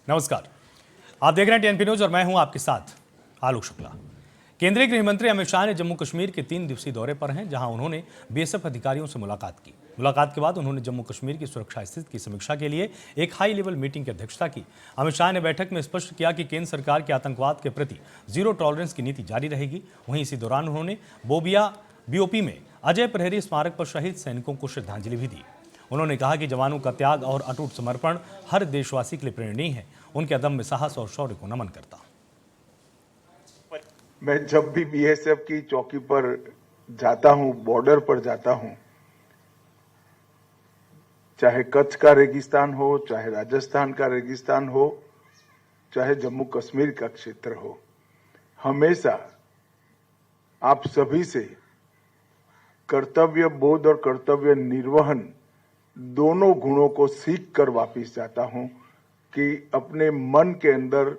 नमस्कार, आप देख रहे हैं टीएनपी न्यूज और मैं हूं आपके साथ आलोक शुक्ला। केंद्रीय गृह मंत्री अमित शाह ने जम्मू कश्मीर के 3 दिवसीय दौरे पर हैं, जहां उन्होंने बीएसएफ अधिकारियों से मुलाकात की। मुलाकात के बाद उन्होंने जम्मू कश्मीर की सुरक्षा स्थिति की समीक्षा के लिए एक हाई लेवल मीटिंग की अध्यक्षता की। अमित शाह ने बैठक में स्पष्ट किया कि केंद्र सरकार की आतंकवाद के प्रति जीरो टॉलरेंस की नीति जारी रहेगी। वहीं इसी दौरान उन्होंने बीओपी में अजय प्रहरी स्मारक पर शहीद सैनिकों को श्रद्धांजलि भी दी। उन्होंने कहा कि जवानों का त्याग और अटूट समर्पण हर देशवासी के लिए प्रेरणीय है। उनके अदम्य साहस और शौर्य को नमन करता हूं। मैं जब भी बीएसएफ की चौकी पर जाता हूं, बॉर्डर पर जाता हूं, चाहे कच्छ का रेगिस्तान हो, चाहे राजस्थान का रेगिस्तान हो, चाहे जम्मू कश्मीर का क्षेत्र हो, हमेशा आप सभी से कर्तव्य बोध और कर्तव्य निर्वहन दोनों गुणों को सीख कर वापिस जाता हूं कि अपने मन के अंदर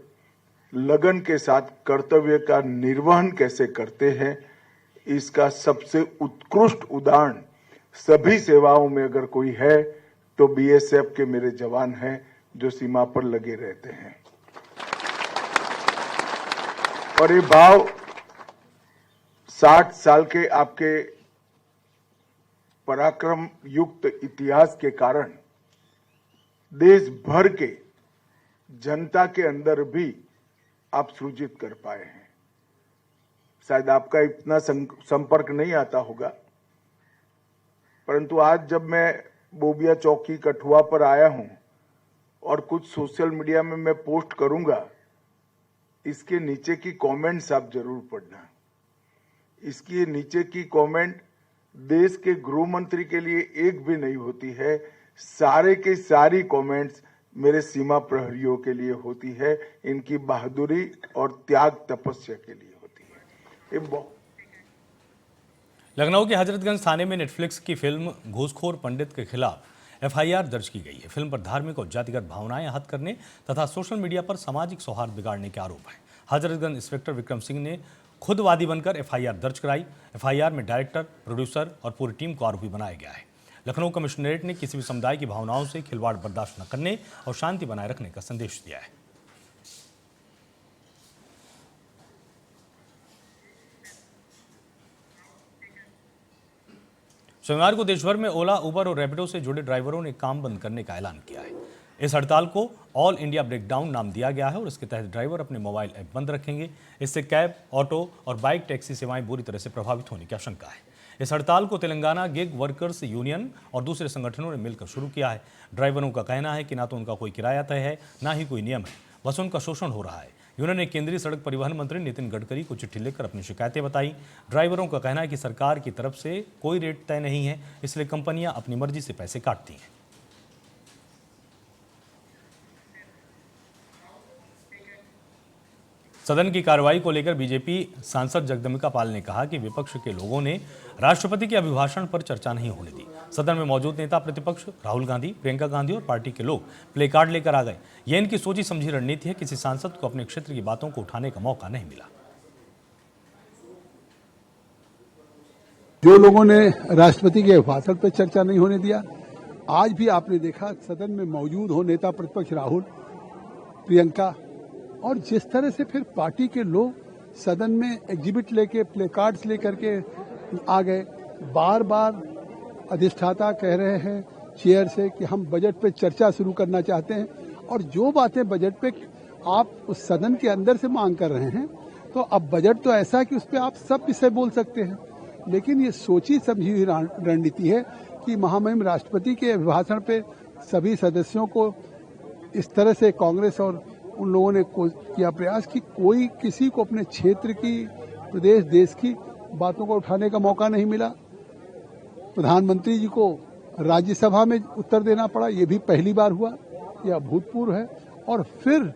लगन के साथ कर्तव्य का निर्वहन कैसे करते हैं। इसका सबसे उत्कृष्ट उदाहरण सभी सेवाओं में अगर कोई है तो बीएसएफ के मेरे जवान हैं जो सीमा पर लगे रहते हैं। और ये भाव 60 साल के आपके पराक्रम युक्त इतिहास के कारण देश भर के जनता के अंदर भी आप सृजित कर पाए हैं। शायद आपका इतना संपर्क नहीं आता होगा, परंतु आज जब मैं बोबिया चौकी कठुआ पर आया हूं और कुछ सोशल मीडिया में मैं पोस्ट करूंगा, इसके नीचे की कमेंट्स आप जरूर पढ़ना। इसके नीचे की कमेंट देश के गृह मंत्री के लिए एक भी नहीं होती है, सारे के सारी कमेंट्स मेरे सीमा प्रहरियों के लिए होती है, इनकी बहादुरी और त्याग तपस्या के लिए होती है। लखनऊ के हजरतगंज थाने में नेटफ्लिक्स की फिल्म घूसखोर पंडित के खिलाफ एफआईआर दर्ज की गई है। फिल्म पर धार्मिक और जातिगत भावनाएं आहत करने तथा सोशल मीडिया पर सामाजिक सौहार्द बिगाड़ने के आरोप हैं। हजरतगंज इंस्पेक्टर विक्रम सिंह ने खुद वादी बनकर एफआईआर दर्ज कराई। एफआईआर में डायरेक्टर, प्रोड्यूसर और पूरी टीम को आरोपी बनाया गया है। लखनऊ कमिश्नरेट ने किसी भी समुदाय की भावनाओं से खिलवाड़ बर्दाश्त न करने और शांति बनाए रखने का संदेश दिया है। शनिवार को देश भर में ओला, उबर और रैपिडो से जुड़े ड्राइवरों ने काम बंद करने का ऐलान किया है। इस हड़ताल को ऑल इंडिया ब्रेकडाउन नाम दिया गया है और इसके तहत ड्राइवर अपने मोबाइल ऐप बंद रखेंगे। इससे कैब, ऑटो और बाइक टैक्सी सेवाएं बुरी तरह से प्रभावित होने की आशंका है। इस हड़ताल को तेलंगाना गिग वर्कर्स यूनियन और दूसरे संगठनों ने मिलकर शुरू किया है। ड्राइवरों का कहना है कि ना तो उनका कोई किराया तय है, ना ही कोई नियम है, बस उनका शोषण हो रहा है। यूनियन ने केंद्रीय सड़क परिवहन मंत्री नितिन गडकरी को चिट्ठी लिखकर अपनी शिकायतें बताई। ड्राइवरों का कहना है कि सरकार की तरफ से कोई रेट तय नहीं है, इसलिए कंपनियां अपनी मर्जी से पैसे काटती हैं। सदन की कार्रवाई को लेकर बीजेपी सांसद जगदम्बिका पाल ने कहा कि विपक्ष के लोगों ने राष्ट्रपति के अभिभाषण पर चर्चा नहीं होने दी। सदन में मौजूद नेता प्रतिपक्ष राहुल गांधी, प्रियंका गांधी और पार्टी के लोग प्ले कार्ड लेकर आ गए। यह इनकी सोची समझी रणनीति है। किसी सांसद को अपने क्षेत्र की बातों को उठाने का मौका नहीं मिला। जो लोगों ने राष्ट्रपति के अभिभाषण पर चर्चा नहीं होने दिया, आज भी आपने देखा सदन में मौजूद हो नेता प्रतिपक्ष राहुल, प्रियंका, और जिस तरह से फिर पार्टी के लोग सदन में एग्जिबिट लेके, प्ले कार्ड्स लेकर के आ गए। बार बार अधिष्ठाता कह रहे हैं चेयर से कि हम बजट पे चर्चा शुरू करना चाहते हैं, और जो बातें बजट पे आप उस सदन के अंदर से मांग कर रहे हैं, तो अब बजट तो ऐसा है कि उस पर आप सब विषय बोल सकते हैं। लेकिन ये सोची समझी हुई रणनीति है कि महामहिम राष्ट्रपति के अभिभाषण पे सभी सदस्यों को इस तरह से कांग्रेस और उन लोगों ने किया प्रयास कि कोई किसी को अपने क्षेत्र की, प्रदेश, देश की बातों को उठाने का मौका नहीं मिला। प्रधानमंत्री जी को राज्यसभा में उत्तर देना पड़ा, ये भी पहली बार हुआ, यह अभूतपूर्व है। और फिर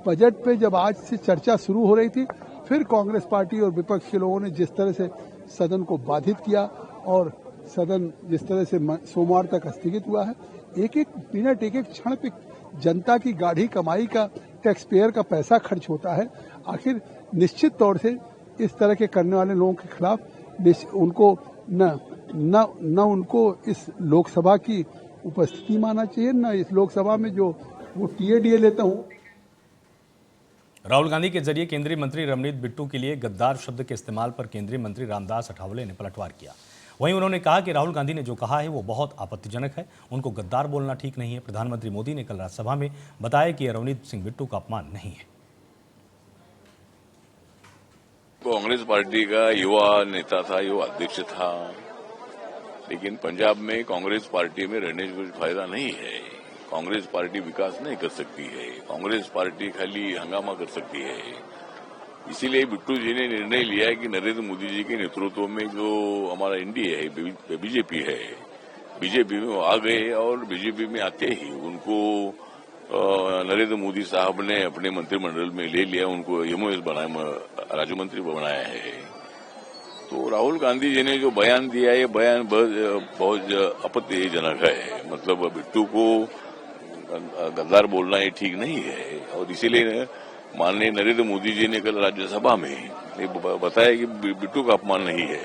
बजट पे जब आज से चर्चा शुरू हो रही थी, फिर कांग्रेस पार्टी और विपक्ष के लोगों ने जिस तरह से सदन को बाधित किया और सदन जिस तरह से सोमवार तक स्थगित हुआ है, एक एक मिनट, एक एक क्षण पे जनता की गाढ़ी कमाई का, टैक्स पेयर का पैसा खर्च होता है। आखिर निश्चित तौर से इस तरह के करने वाले लोगों के खिलाफ उनको न उनको इस लोकसभा की उपस्थिति मानना चाहिए, न इस लोकसभा में जो वो टीएडीए लेता हूँ राहुल गांधी के जरिए केंद्रीय मंत्री रवनीत बिट्टू के लिए गद्दार शब्द के इस्तेमाल पर केंद्रीय मंत्री रामदास अठावले ने पलटवार किया। वहीं उन्होंने कहा कि राहुल गांधी ने जो कहा है वो बहुत आपत्तिजनक है, उनको गद्दार बोलना ठीक नहीं है। प्रधानमंत्री मोदी ने कल राज्यसभा में बताया कि यह रवनीत सिंह बिट्टू का अपमान नहीं है। कांग्रेस पार्टी का युवा नेता था, युवा अध्यक्ष था, लेकिन पंजाब में कांग्रेस पार्टी में रहने से कुछ फायदा नहीं है। कांग्रेस पार्टी विकास नहीं कर सकती है, कांग्रेस पार्टी खाली हंगामा कर सकती है। इसीलिए बिट्टू जी ने निर्णय लिया है कि नरेंद्र मोदी जी के नेतृत्व में जो हमारा एनडीए है, बीजेपी है, बीजेपी में वो आ गए और बीजेपी में आते ही उनको नरेंद्र मोदी साहब ने अपने मंत्रिमंडल में ले लिया, उनको एमओएस बनाया, राज्य मंत्री बनाया है। तो राहुल गांधी जी ने जो बयान दिया, ये बयान बहुत आपत्तिजनक है। मतलब बिट्टू को गद्दार बोलना ये ठीक नहीं है और इसीलिए माननीय नरेंद्र मोदी जी ने कल राज्यसभा में बताया कि बिट्टू का अपमान नहीं है,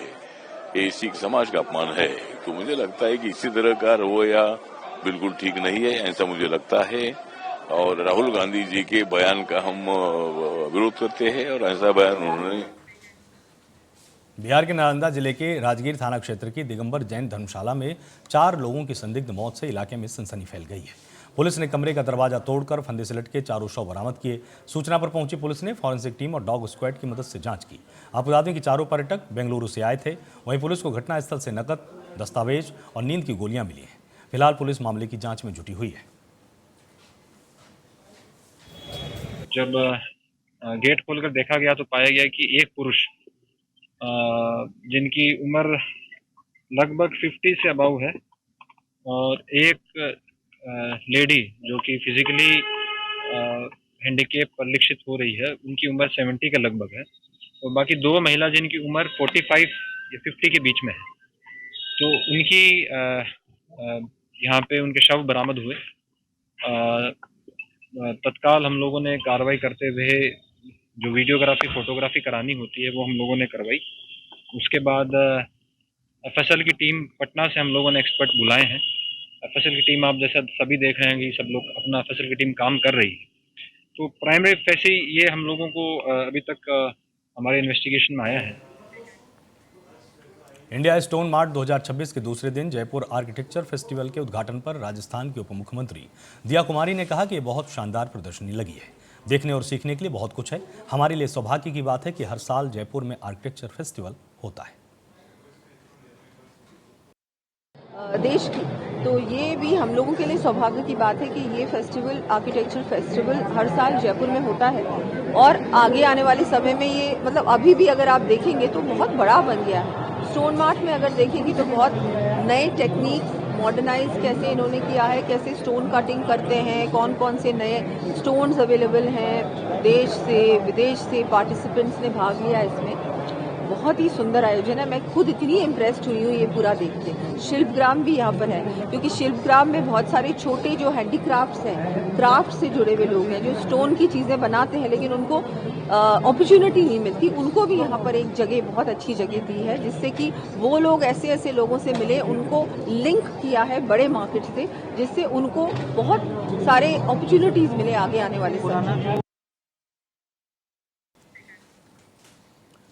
ये सिख समाज का अपमान है। तो मुझे लगता है कि इसी तरह का रवैया बिल्कुल ठीक नहीं है, ऐसा मुझे लगता है। और राहुल गांधी जी के बयान का हम विरोध करते हैं और ऐसा बयान उन्होंने। बिहार के नालंदा जिले के राजगीर थाना क्षेत्र की दिगंबर जैन धर्मशाला में 4 लोगों की संदिग्ध मौत से इलाके में सनसनी फैल गई है। पुलिस ने कमरे का दरवाजा तोड़कर फंदे से लटके 4 शव बरामद किए। सूचना पर पहुंची पुलिस ने फॉरेंसिक टीम और डॉग स्क्वाड की मदद से जांच की। आपको बता दें कि चारों पर्यटक बेंगलुरु से आए थे। वहीं पुलिस को घटनास्थल से नकद, दस्तावेज और नींद की गोलियां मिली हैं। फिलहाल पुलिस मामले की जांच में जुटी हुई है। जब गेट खोलकर देखा गया तो पाया गया कि एक पुरुष जिनकी उम्र लगभग 50 से अबव है और एक लेडी जो कि फिजिकली हैंडीकैप परिलक्षित हो रही है, उनकी उम्र 70 के लगभग है और बाकी 2 महिला जिनकी उम्र 45 या 50 के बीच में है। तो उनकी यहाँ पे उनके शव बरामद हुए। तत्काल हम लोगों ने कार्रवाई करते हुए जो वीडियोग्राफी फोटोग्राफी करानी होती है वो हम लोगों ने करवाई। उसके बाद एफएसएल की टीम पटना से हम लोगों ने एक्सपर्ट बुलाए हैं। एफएसएल की टीम आप जैसा सभी देख रहे हैं कि सब लोग अपना एफएसएल की टीम काम कर रही है। तो प्राइमरी फैसे ये हम लोगों को अभी तक हमारे इन्वेस्टिगेशन में आया है। इंडिया स्टोन मार्ट 2026 के दूसरे दिन जयपुर आर्किटेक्चर फेस्टिवल के उद्घाटन पर राजस्थान के उप मुख्यमंत्री दिया कुमारी ने कहा कि ये बहुत शानदार प्रदर्शनी लगी है। देखने और सीखने के लिए बहुत कुछ है। हमारे लिए सौभाग्य की बात है कि हर साल जयपुर में आर्किटेक्चर फेस्टिवल होता है। देश की तो ये भी हम लोगों के लिए सौभाग्य की बात है कि ये फेस्टिवल, आर्किटेक्चर फेस्टिवल हर साल जयपुर में होता है और आगे आने वाले समय में ये मतलब अभी भी अगर आप देखेंगे तो बहुत बड़ा बन गया है। स्टोन मार्ट में अगर देखेंगे तो बहुत नए टेक्निक मॉडर्नाइज कैसे इन्होंने किया है, कैसे स्टोन कटिंग करते हैं, कौन कौन से नए स्टोन्स अवेलेबल हैं। देश से विदेश से पार्टिसिपेंट्स ने भाग लिया इसमें। बहुत ही सुंदर आयोजन है। मैं खुद इतनी इम्प्रेस्ड हुई हूँ ये पूरा देख के। शिल्पग्राम भी यहाँ पर है क्योंकि शिल्पग्राम में बहुत सारे छोटे जो हैंडीक्राफ्ट्स हैं, क्राफ्ट से जुड़े हुए लोग हैं जो स्टोन की चीज़ें बनाते हैं लेकिन उनको अपॉर्चुनिटी नहीं मिलती। उनको भी यहाँ पर एक जगह, बहुत अच्छी जगह दी है जिससे कि वो लोग ऐसे ऐसे लोगों से मिले, उनको लिंक किया है बड़े मार्केट से, जिससे उनको बहुत सारे अपॉर्चुनिटीज़ मिले आगे आने वाले समय।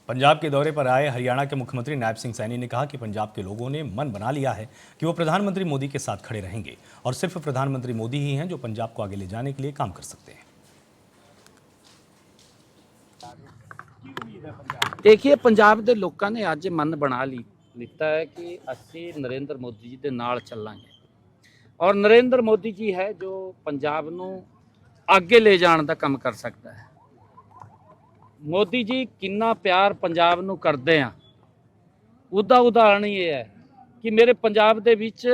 पंजाब के दौरे पर आए हरियाणा के मुख्यमंत्री नायब सिंह सैनी ने कहा कि पंजाब के लोगों ने मन बना लिया है कि वो प्रधानमंत्री मोदी के साथ खड़े रहेंगे और सिर्फ प्रधानमंत्री मोदी ही हैं जो पंजाब को आगे ले जाने के लिए काम कर सकते हैं। देखिए, पंजाब ਦੇ ਲੋਕਾਂ ਨੇ ਅੱਜ ਮਨ ਬਣਾ ਲਿੱਤਾ ਹੈ ਕਿ ਅਸੀਂ ਨਰਿੰਦਰ ਮੋਦੀ ਜੀ ਦੇ ਨਾਲ ਚੱਲਾਂਗੇ ਔਰ ਨਰਿੰਦਰ ਮੋਦੀ ਜੀ ਹੈ ਜੋ ਪੰਜਾਬ ਨੂੰ ਅੱਗੇ ਲੈ ਜਾਣ ਦਾ ਕੰਮ ਕਰ ਸਕਦਾ ਹੈ। ਮੋਦੀ ਜੀ ਕਿੰਨਾ ਪਿਆਰ ਪੰਜਾਬ ਨੂੰ ਕਰਦੇ ਆ, ਉਹਦਾ ਉਦਾਹਰਣ ਇਹ ਹੈ ਕਿ ਮੇਰੇ ਪੰਜਾਬ ਦੇ ਵਿੱਚ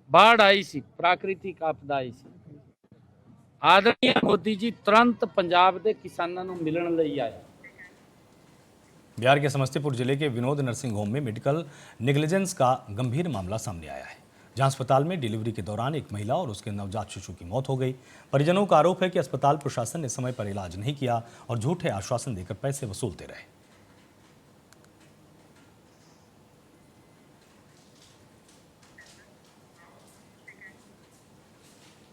ਬਾੜ ਆਈ ਸੀ, ਪ੍ਰਾਕ੍ਰਿਤਿਕ ਆਪਦਾ ਆਈ ਸੀ। ਆਦਰਣੀय मोदी जी तुरंत पंजाब के किसानों को मिलने ਲਈ आए। बिहार के समस्तीपुर जिले के विनोद नर्सिंग होम में मेडिकल नेग्लिजेंस का गंभीर मामला सामने आया है, जहां अस्पताल में डिलीवरी के दौरान एक महिला और उसके नवजात शिशु की मौत हो गई। परिजनों का आरोप है कि अस्पताल प्रशासन ने समय पर इलाज नहीं किया और झूठे आश्वासन देकर पैसे वसूलते रहे।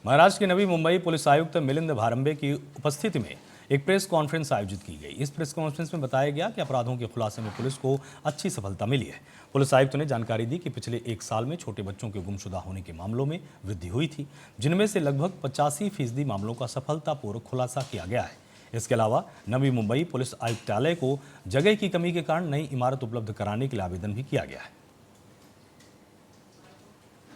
महाराष्ट्र की नवी मुंबई पुलिस आयुक्त मिलिंद भारंबे की उपस्थिति में एक प्रेस कॉन्फ्रेंस आयोजित की गई। इस प्रेस कॉन्फ्रेंस में बताया गया कि अपराधों के खुलासे में पुलिस को अच्छी सफलता मिली है। पुलिस आयुक्त ने जानकारी दी कि पिछले 1 साल में छोटे बच्चों के गुमशुदा होने के मामलों में वृद्धि हुई थी, जिनमें से लगभग 85% मामलों का सफलतापूर्वक खुलासा किया गया है। इसके अलावा नवी मुंबई पुलिस आयुक्तालय को जगह की कमी के कारण नई इमारत उपलब्ध कराने के लिए आवेदन भी किया गया है।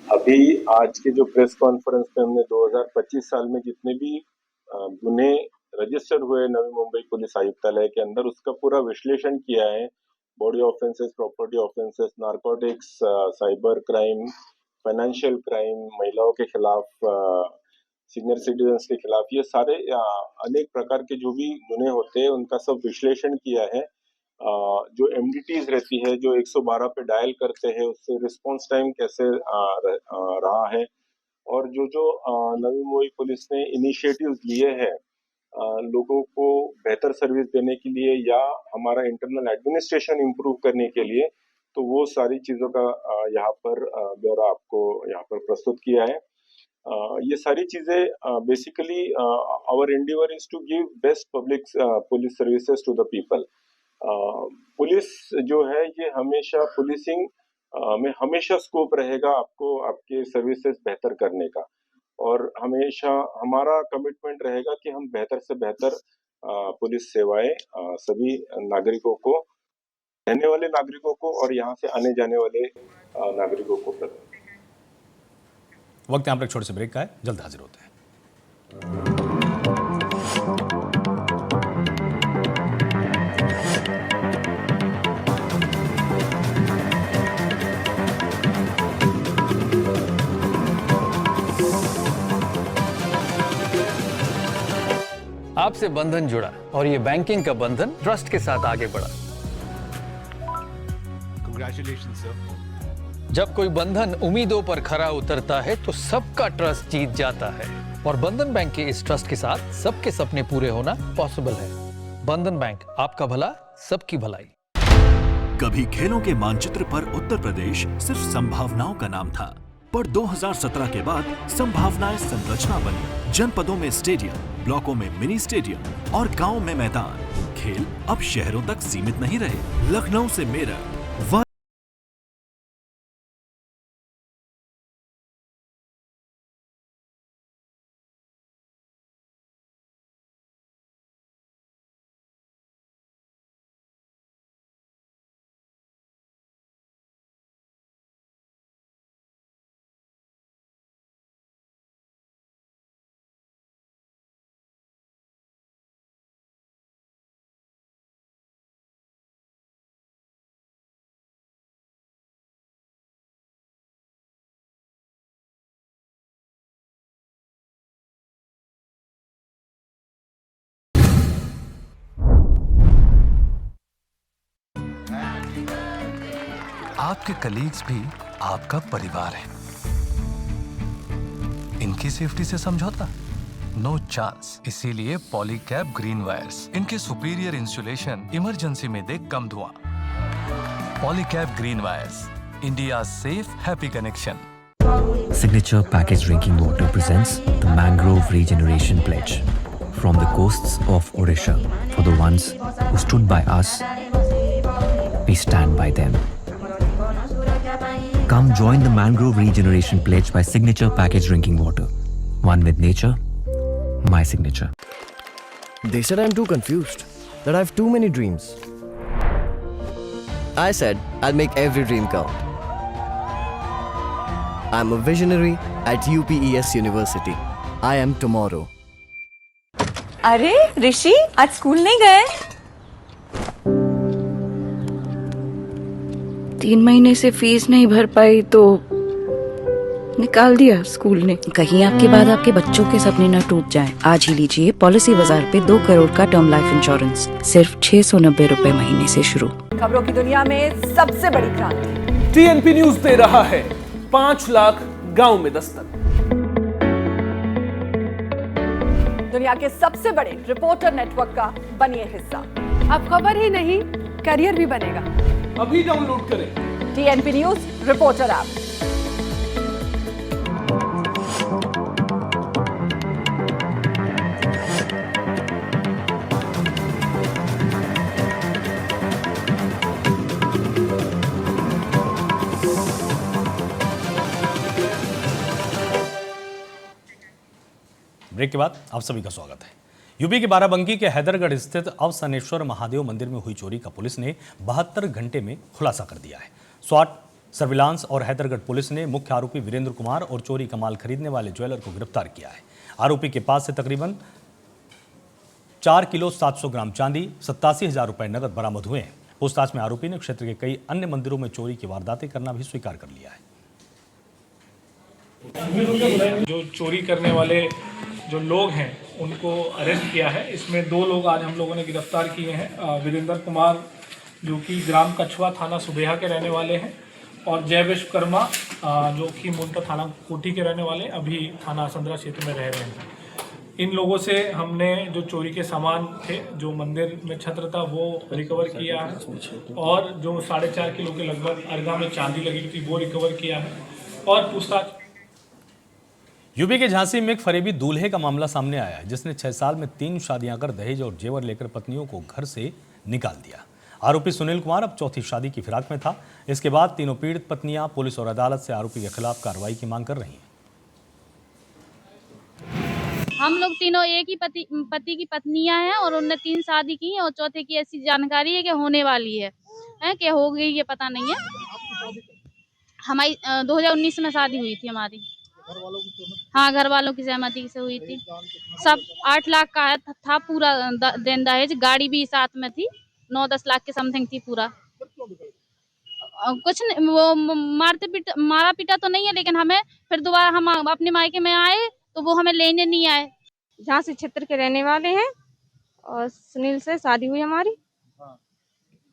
अभी आज के जो प्रेस कॉन्फ्रेंस में हमने 2025 साल में जितने भी गुने रजिस्टर हुए नवी मुंबई पुलिस आयुक्तालय के अंदर, उसका पूरा विश्लेषण किया है। Body offences, property offences, narcotics, cyber crime, financial crime, महिलाओं के खिलाफ, सीनियर सिटीजन्स के खिलाफ, ये सारे अनेक प्रकार के जो भी गुने होते हैं उनका सब विश्लेषण किया है। जो एमडीटीज रहती है, जो 112 पे डायल करते हैं, उससे रिस्पांस टाइम कैसे रहा है, और जो नवी मुंबई पुलिस ने इनिशिएटिव्स लिए हैं लोगों को बेहतर सर्विस देने के लिए या हमारा इंटरनल एडमिनिस्ट्रेशन इम्प्रूव करने के लिए, तो वो सारी चीजों का यहाँ पर ब्यौरा आपको यहाँ पर प्रस्तुत किया है। ये सारी चीजें basically our endeavour is to give best public police services to the people. Police जो है ये हमेशा पुलिसिंग में हमेशा स्कोप रहेगा आपको आपके सर्विसेज बेहतर करने का, और हमेशा हमारा कमिटमेंट रहेगा कि हम बेहतर से बेहतर पुलिस सेवाएं सभी नागरिकों को, रहने वाले नागरिकों को और यहाँ से आने जाने वाले नागरिकों को प्रदान। वक्त यहाँ पर एक छोटे से ब्रेक का है, जल्द हाजिर होते हैं। आपसे बंधन जुड़ा और ये बैंकिंग का बंधन ट्रस्ट के साथ आगे बढ़ा। Congratulations, sir. जब कोई बंधन उम्मीदों पर खरा उतरता है तो सबका ट्रस्ट जीत जाता है, और बंधन बैंक के इस ट्रस्ट के साथ सबके सपने पूरे होना पॉसिबल है। बंधन बैंक, आपका भला सबकी भलाई। कभी खेलों के मानचित्र पर उत्तर प्रदेश सिर्फ संभावनाओं का नाम था, पर 2017 के बाद संभावनाएं संरचना बनी। जनपदों में स्टेडियम, ब्लॉकों में मिनी स्टेडियम और गांव में मैदान। खेल अब शहरों तक सीमित नहीं रहे। लखनऊ से मेरठ, आपके कलीग्स भी आपका परिवार है। इनकी सेफ्टी से समझौता? No chance. इसीलिए पॉलीकैब ग्रीन वायर्स। इनके सुपीरियर इंसुलेशन इमरजेंसी में दे कम धुआं। Polycab green wires, India safe happy connection. Signature Packaged Drinking Water presents the Mangrove Regeneration Pledge. From the coasts of Odisha, for the ones who stood by us, we stand by them. Come join the Mangrove Regeneration Pledge by Signature Packaged Drinking Water. One with nature, my signature. They said I'm too confused, that I have too many dreams. I said I'll make every dream count. I'm a visionary at UPES University. I am tomorrow. अरे ऋषि, आज school नहीं गए? 3 महीने से fees नहीं भर पाई तो निकाल दिया स्कूल ने। कहीं आपके बाद आपके बच्चों के सपने न टूट जाएं। आज ही लीजिए पॉलिसी बाजार पे 2 करोड़ का टर्म लाइफ इंश्योरेंस, सिर्फ 690 रुपए महीने से शुरू। खबरों की दुनिया में सबसे बड़ी क्रांति। टीएनपी न्यूज दे रहा है 5 लाख गांव में दस्तक। दुनिया के सबसे बड़े रिपोर्टर नेटवर्क का बनिए हिस्सा। अब खबर ही नहीं, करियर भी बनेगा। अभी डाउनलोड करें TNP news reporter app. Break के बाद आप सभी का स्वागत है। यूपी के बाराबंकी के हैदरगढ़ स्थित अवसनेश्वर महादेव मंदिर में हुई चोरी का पुलिस ने 72 घंटे में खुलासा कर दिया है। स्वाट, सर्विलांस और हैदरगढ़ पुलिस ने मुख्य आरोपी वीरेंद्र कुमार और चोरी का माल खरीदने वाले ज्वेलर को गिरफ्तार किया है। आरोपी के पास से तकरीबन 4 किलो 700 ग्राम चांदी, 87,000 रुपए नगद बरामद हुए हैं। पूछताछ में आरोपी ने क्षेत्र के कई अन्य मंदिरों में चोरी की वारदातें करना भी स्वीकार कर लिया है। जो चोरी करने वाले जो लोग हैं उनको अरेस्ट किया है। इसमें 2 लोग आज हम लोगों ने गिरफ्तार किए हैं। वीरेंद्र कुमार जो कि ग्राम कछुआ थाना सुबेहा के रहने वाले हैं और जय विश्वकर्मा जो कि मूलतः थाना कोठी के रहने वाले, अभी थाना संदरा क्षेत्र में रह रहे हैं। इन लोगों से हमने जो चोरी के सामान थे, जो मंदिर में छत्र था, वो रिकवर किया है और जो 4.5 किलो के लगभग अर्गा में चांदी लगी थी वो रिकवर किया है। और पूछताछ यूपी के झांसी में एक फरेबी दूल्हे का मामला सामने आया है, जिसने 6 साल में 3 शादियां कर दहेज और जेवर लेकर पत्नियों को घर से निकाल दिया। आरोपी सुनील कुमार अब चौथी शादी की फिराक में था। इसके बाद तीनों पीड़ित पत्नियां पुलिस और अदालत से आरोपी के खिलाफ कार्रवाई की मांग कर रही हैं। हम लोग तीनों एक ही पति की पत्नियां हैं और उनने 3 शादी की है और चौथे की ऐसी जानकारी है कि होने वाली है कि हो गई, ये पता नहीं है। हमारी 2019 में शादी हुई थी हमारी। हाँ, घर वालों की सहमति से हुई थी। सब 8 लाख का था पूरा देन दहेज, गाड़ी भी साथ में थी, 9-10 लाख के समथिंग थी पूरा। कुछ नहीं, वो मारा पीटा तो नहीं है, लेकिन हमें फिर दोबारा हम अपने मायके में आए तो वो हमें लेने नहीं आए। झांसी क्षेत्र के रहने वाले हैं और सुनील से शादी हुई हमारी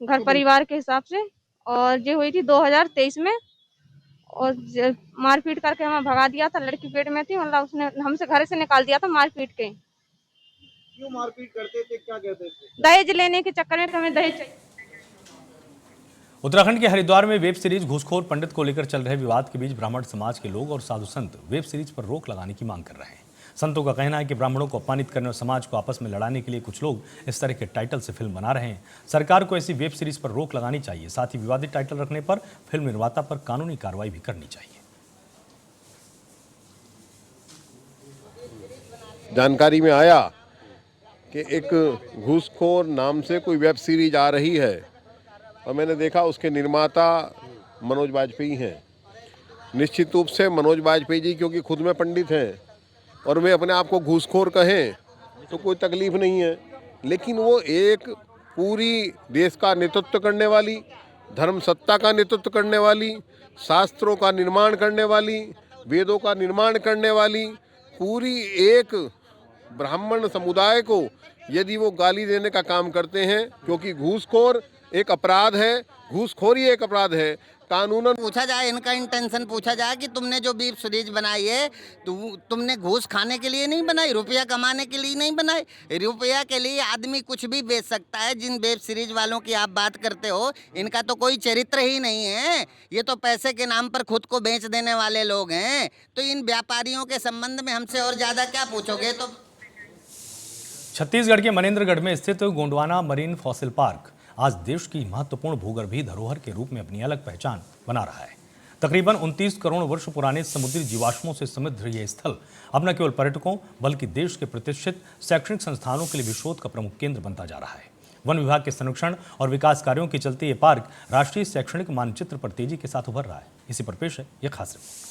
घर परिवार के हिसाब से, और ये हुई थी 2023 में। और मारपीट करके हमें भगा दिया था। लड़की पेट में थी, मतलब उसने हमसे घर से निकाल दिया था मारपीट के। क्यों मारपीट करते थे, क्या कहते थे? दहेज लेने के चक्कर में हमें दहेज चाहिए। उत्तराखंड के हरिद्वार में वेब सीरीज घूसखोर पंडित को लेकर चल रहे विवाद के बीच ब्राह्मण समाज के लोग और साधु संत वेब सीरीज पर रोक लगाने की मांग कर रहे हैं। संतों का कहना है कि ब्राह्मणों को अपमानित करने और समाज को आपस में लड़ाने के लिए कुछ लोग इस तरह के टाइटल से फिल्म बना रहे हैं। सरकार को ऐसी वेब सीरीज पर रोक लगानी चाहिए। साथ ही विवादित टाइटल रखने पर फिल्म निर्माता पर कानूनी कार्रवाई भी करनी चाहिए। जानकारी में आया कि एक घूसखोर नाम से कोई वेब सीरीज आ रही है और मैंने देखा उसके निर्माता मनोज वाजपेयी हैं। निश्चित रूप से मनोज वाजपेयी जी क्योंकि खुद में पंडित हैं और वे अपने आप को घूसखोर कहें तो कोई तकलीफ नहीं है, लेकिन वो एक पूरी देश का नेतृत्व करने वाली, धर्म सत्ता का नेतृत्व करने वाली, शास्त्रों का निर्माण करने वाली, वेदों का निर्माण करने वाली पूरी एक ब्राह्मण समुदाय को यदि वो गाली देने का काम करते हैं, क्योंकि घूसखोर एक अपराध है, घूसखोरी एक अपराध है। कानूनन पूछा जाए, इनका इंटेंशन पूछा जाए कि तुमने जो वेब सीरीज बनाई है तुमने घूस खाने के लिए नहीं बनाई, रुपया कमाने के लिए नहीं बनाई। रुपया के लिए आदमी कुछ भी बेच सकता है। जिन वेब सीरीज वालों की आप बात करते हो, इनका तो कोई चरित्र ही नहीं है। ये तो पैसे के नाम पर खुद को बेच देने वाले लोग हैं। तो इन व्यापारियों के संबंध में हमसे और ज्यादा क्या पूछोगे? तो छत्तीसगढ़ के मनेन्द्रगढ़ में स्थित गोंडवाना मरीन फॉसिल पार्क आज देश की महत्वपूर्ण भूगर्भीय धरोहर के रूप में अपनी अलग पहचान बना रहा है। तकरीबन 29 करोड़ वर्ष पुराने समुद्री जीवाश्मों से समृद्ध यह स्थल अब न केवल पर्यटकों बल्कि देश के प्रतिष्ठित शैक्षणिक संस्थानों के लिए भी शोध का प्रमुख केंद्र बनता जा रहा है। वन विभाग के संरक्षण और विकास कार्यों के चलते ये पार्क राष्ट्रीय शैक्षणिक मानचित्र पर तेजी के साथ उभर रहा है। इसी पर पेश है यह खास रिपोर्ट।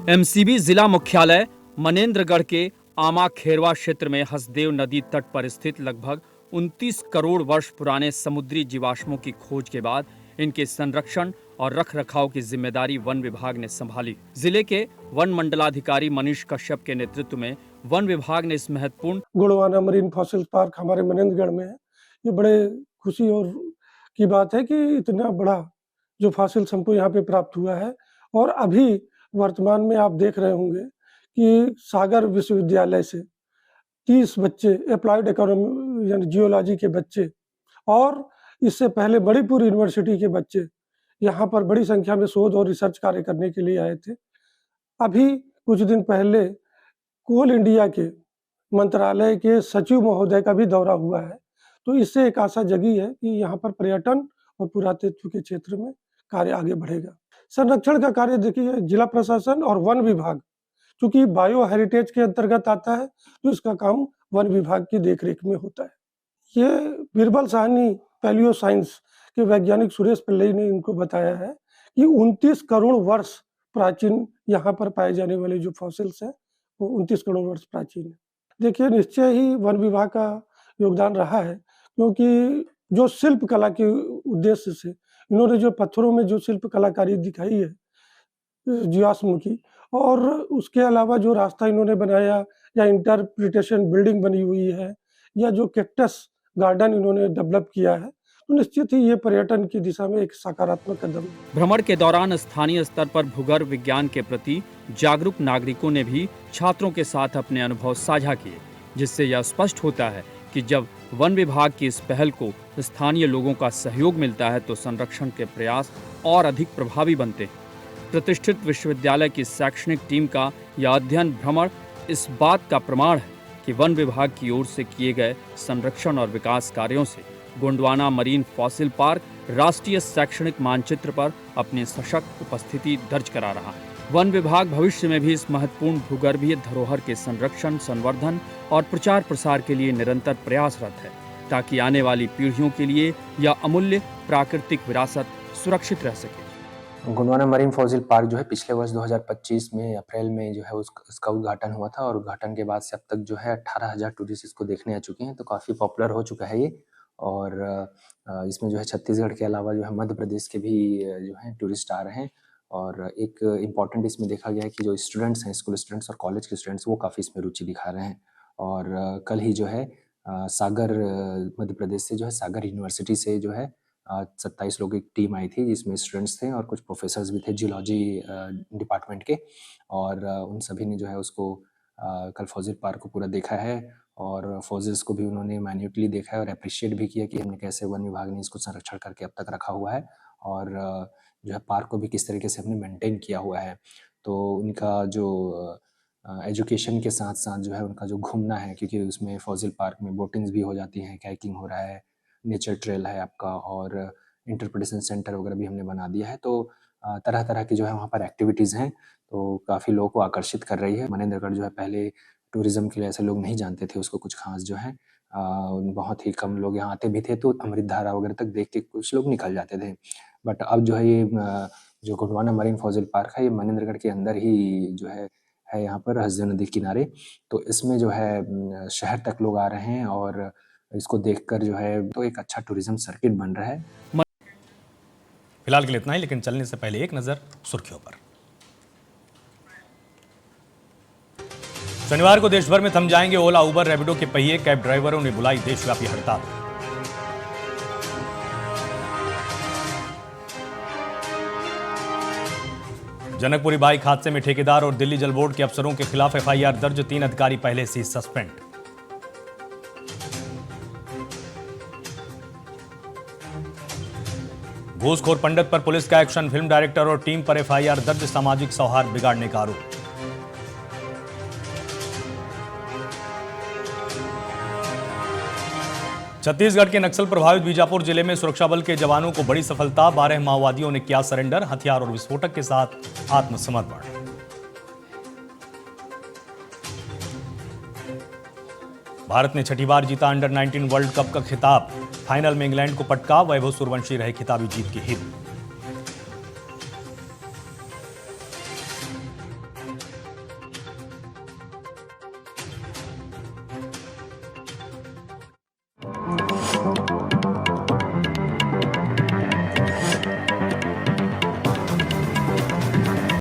एमसीबी जिला मुख्यालय मनेन्द्रगढ़ के आमा खेरवा क्षेत्र में हसदेव नदी तट पर स्थित लगभग 29 करोड़ वर्ष पुराने समुद्री जीवाश्मों की खोज के बाद इनके संरक्षण और रखरखाव की जिम्मेदारी वन विभाग ने संभाली। जिले के वन मंडलाधिकारी मनीष कश्यप के नेतृत्व में वन विभाग ने इस महत्वपूर्ण गोंडवाना मरीन फॉसिल पार्क हमारे मनेन्द्रगढ़ में है। ये बड़े खुशी और की बात है कि इतना बड़ा जो फॉसिल हमको यहाँ पे प्राप्त हुआ है। और अभी वर्तमान में आप देख रहे होंगे कि सागर विश्वविद्यालय से 30 बच्चे अप्लाइड इकोनॉमी यानी जियोलॉजी के बच्चे और इससे पहले मणिपुर यूनिवर्सिटी के बच्चे यहाँ पर बड़ी संख्या में शोध और रिसर्च कार्य करने के लिए आए थे। अभी कुछ दिन पहले कोल इंडिया के मंत्रालय के सचिव महोदय का भी दौरा हुआ है। तो इससे एक आशा जगी है कि यहाँ पर पर्यटन और पुरातत्व के क्षेत्र में कार्य आगे बढ़ेगा। संरक्षण का कार्य देखिए, जिला प्रशासन और वन विभाग, चूंकि बायो हेरिटेज के अंतर्गत आता है तो इसका काम वन विभाग की देखरेख में होता है। ये बीरबल साहनी पैलियो साइंस के वैज्ञानिक सुरेश पिल्लई ने इनको बताया है कि 29 करोड़ वर्ष प्राचीन यहाँ पर पाए जाने वाले जो फॉसिल्स हैं वो 29 करोड़ वर्ष प्राचीन है। देखिए, निश्चय ही वन विभाग का योगदान रहा है, क्योंकि जो शिल्प कला के उद्देश्य से इन्होंने जो पत्थरों में जो शिल्प कलाकारी दिखाई है जीवाश्म की, और उसके अलावा जो रास्ता इन्होंने बनाया या इंटरप्रिटेशन बिल्डिंग बनी हुई है या जो कैक्टस गार्डन इन्होंने डेवलप किया है, तो निश्चित ही ये पर्यटन की दिशा में एक सकारात्मक कदम है। भ्रमण के दौरान स्थानीय स्तर पर भूगर्भ विज्ञान के प्रति जागरूक नागरिकों ने भी छात्रों के साथ अपने अनुभव साझा किए, जिससे यह स्पष्ट होता है कि जब वन विभाग की इस पहल को स्थानीय लोगों का सहयोग मिलता है तो संरक्षण के प्रयास और अधिक प्रभावी बनते हैं। प्रतिष्ठित विश्वविद्यालय की शैक्षणिक टीम का यह अध्ययन भ्रमण इस बात का प्रमाण है कि वन विभाग की ओर से किए गए संरक्षण और विकास कार्यों से गोंडवाना मरीन फॉसिल पार्क राष्ट्रीय शैक्षणिक मानचित्र पर अपनी सशक्त उपस्थिति दर्ज करा रहा है। वन विभाग भविष्य में भी इस महत्वपूर्ण भूगर्भीय धरोहर के संरक्षण, संवर्धन और प्रचार प्रसार के लिए निरंतर प्रयासरत है, ताकि आने वाली पीढ़ियों के लिए यह अमूल्य प्राकृतिक विरासत सुरक्षित रह सके। गोंडवाना मरीन फॉसिल पार्क जो है पिछले वर्ष 2025 में अप्रैल में जो है उसका उद्घाटन हुआ था, और उद्घाटन के बाद से अब तक जो है 18,000 टूरिस्ट इसको देखने आ चुके हैं, तो काफ़ी पॉपुलर हो चुका है ये। और इसमें जो है छत्तीसगढ़ के अलावा जो है मध्य प्रदेश के भी जो है टूरिस्ट आ रहे हैं। और एक इम्पॉर्टेंट इसमें देखा गया है कि जो स्टूडेंट्स हैं, स्कूल स्टूडेंट्स और कॉलेज के स्टूडेंट्स, वो काफ़ी इसमें रुचि दिखा रहे हैं। और कल ही जो है सागर मध्य प्रदेश से जो है सागर यूनिवर्सिटी से जो है 27 लोगों की टीम आई थी, जिसमें स्टूडेंट्स थे और कुछ प्रोफेसर्स भी थे जियोलॉजी डिपार्टमेंट के, और उन सभी ने जो है उसको कल फॉसिल पार्क को पूरा देखा है, और फॉसिल्स को भी उन्होंने मैन्युटली देखा है और अप्रिशिएट भी किया कि हमने कैसे वन विभाग ने इसको संरक्षण करके अब तक रखा हुआ है, और जो है पार्क को भी किस तरीके से हमने मेंटेन किया हुआ है। तो उनका जो एजुकेशन के साथ साथ जो है उनका जो घूमना है, क्योंकि उसमें फॉसिल पार्क में बोटिंग्स भी हो जाती हैं, काइकिंग हो रहा है, नेचर ट्रेल है आपका, और इंटरप्रिटेशन सेंटर वगैरह भी हमने बना दिया है। तो तरह तरह की जो है वहाँ पर एक्टिविटीज़ हैं, तो काफ़ी लोगों को आकर्षित कर रही है। मनेंद्रगढ़ जो है पहले टूरिज़्म के लिए ऐसे लोग नहीं जानते थे उसको, कुछ खास जो है बहुत ही कम लोग यहाँ आते भी थे, तो अमृत धारा वगैरह तक देख के कुछ लोग निकल जाते थे। बट अब जो है ये जो गोंडवाना मरीन फॉसिल पार्क है, ये मनेंद्रगढ़ के अंदर ही जो है यहाँ पर हसदेव नदी किनारे, तो इसमें जो है शहर तक लोग आ रहे हैं, और इसको देखकर जो है तो एक अच्छा टूरिज्म सर्किट बन रहा है। फिलहाल के लिए इतना ही, लेकिन चलने से पहले एक नजर सुर्खियों पर। शनिवार को देश भर में थम जाएंगे ओला, उबर, रैपिडो के पहिए। कैब ड्राइवरों ने बुलाई देशव्यापी हड़ताल। जनकपुरी बाइक हादसे में ठेकेदार और दिल्ली जल बोर्ड के अफसरों के खिलाफ एफआईआर दर्ज, 3 अधिकारी पहले से सस्पेंड। घूसखोर पंडित पर पुलिस का एक्शन, फिल्म डायरेक्टर और टीम पर एफआईआर दर्ज, सामाजिक सौहार्द बिगाड़ने का आरोप। छत्तीसगढ़ के नक्सल प्रभावित बीजापुर जिले में सुरक्षा बल के जवानों को बड़ी सफलता, 12 माओवादियों ने किया सरेंडर, हथियार और विस्फोटक के साथ आत्मसमर्पण। भारत ने छठी बार जीता अंडर 19 वर्ल्ड कप का खिताब, फाइनल में इंग्लैंड को पटका, वैभव सूर्यवंशी रहे खिताबी जीत की हीरो।